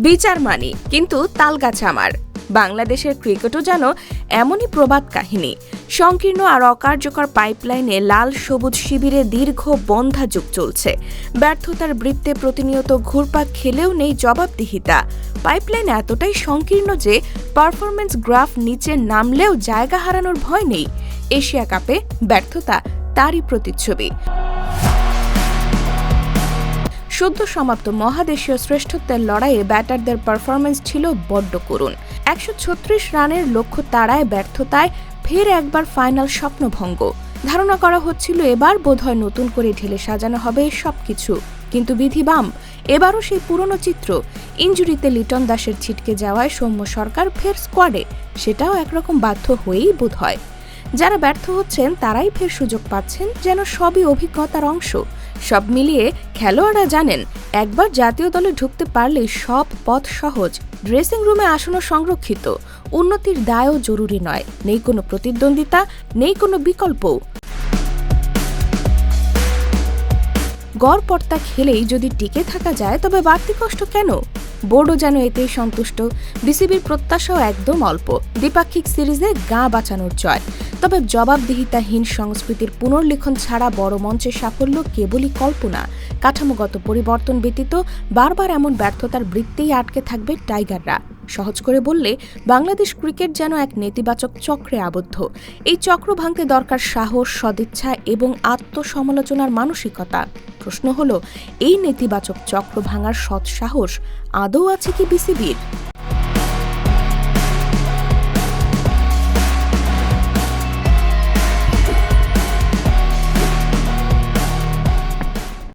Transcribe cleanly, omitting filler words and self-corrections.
বিচার মানি, কিন্তু তালগাছ আমার। বাংলাদেশের ক্রিকেটও যেন এমনই প্রবাদ কাহিনী। সংকীর্ণ আর অকার্যকর পাইপলাইনে লাল সবুজ শিবিরে দীর্ঘ বন্ধ্যা যুগ চলছে। ব্যর্থতার বৃত্তে প্রতিনিয়ত ঘুরপাক খেলেও নেই জবাবদিহিতা। পাইপলাইন এতটাই সংকীর্ণ যে পারফরমেন্স গ্রাফ নিচে নামলেও জায়গা হারানোর ভয় নেই। এশিয়া কাপে ব্যর্থতা তারই প্রতিচ্ছবি। সদ্য সমাপ্ত মহাদেশীয় শ্রেষ্ঠত্বের লড়াইয়ে ব্যাটারদের পারফরমেন্স ছিল বড্ড করুণ। ১৩৬ রানের লক্ষ্য তাড়ায় ব্যর্থতায় ফের একবার ফাইনাল স্বপ্নভঙ্গ। ধারণা করা হচ্ছিল এবার বোধহয় নতুন করে ঢেলে সাজানো হবে সবকিছু, কিন্তু বিধি বাম। এবারও সেই পুরনো চিত্র। ইনজুরিতে লিটন দাসের ছিটকে যাওয়ায় সৌম্য সরকার ফের স্কোয়াডে, সেটাও একরকম বাধ্য হয়েই বোধ হয়। যারা ব্যর্থ হচ্ছেন তারাই ফের সুযোগ পাচ্ছেন, যেন সবই অভিজ্ঞতার অংশ। সব মিলিয়ে খেলোয়াড়রা জানেন, একবার জাতীয় দলে ঢুকতে পারলেই সব পথ সহজ। ড্রেসিং রুমে আসনও সংরক্ষিত। উন্নতির দায়ও জরুরি নয়। নেই কোনো প্রতিদ্বন্দ্বিতা, নেই কোনো বিকল্প। গড়পড়তা খেলেই যদি টিকে থাকা যায়, তবে বাড়তি কষ্ট কেন? বোর্ডও যেন এতেই সন্তুষ্ট। বিসিবির প্রত্যাশাও একদম অল্প, দ্বিপাক্ষিক সিরিজে গা বাঁচানোর জয়। তবে জবাবদিহিতাহীন সংস্কৃতির পুনর্লিখন ছাড়া বড় মঞ্চের সাফল্য কেবলই কল্পনা। কাঠামোগত পরিবর্তন ব্যতীত বারবার এমন ব্যর্থতার বৃত্তেই আটকে থাকবে টাইগাররা। সহজ করে বললে, বাংলাদেশ ক্রিকেট যেন এক নেতিবাচক চক্রে আবদ্ধ। এই চক্র ভাঙতে দরকার সাহস, সদিচ্ছা এবং আত্মসমালোচনার মানসিকতা। প্রশ্ন হলো, এই নেতিবাচক চক্র ভাঙার সৎ সাহস আদৌ আছে কি বিসিবির?